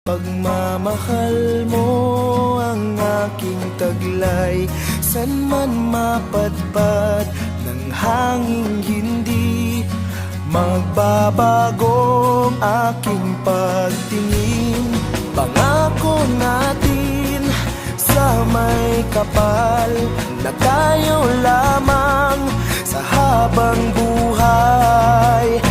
Pagmamahal mo ang aking taglay, san man mapadpad ng hanging hindi magbabago ang aking pagtingin. Pangako natin sa may kapal na tayo lamang sa habang buhay.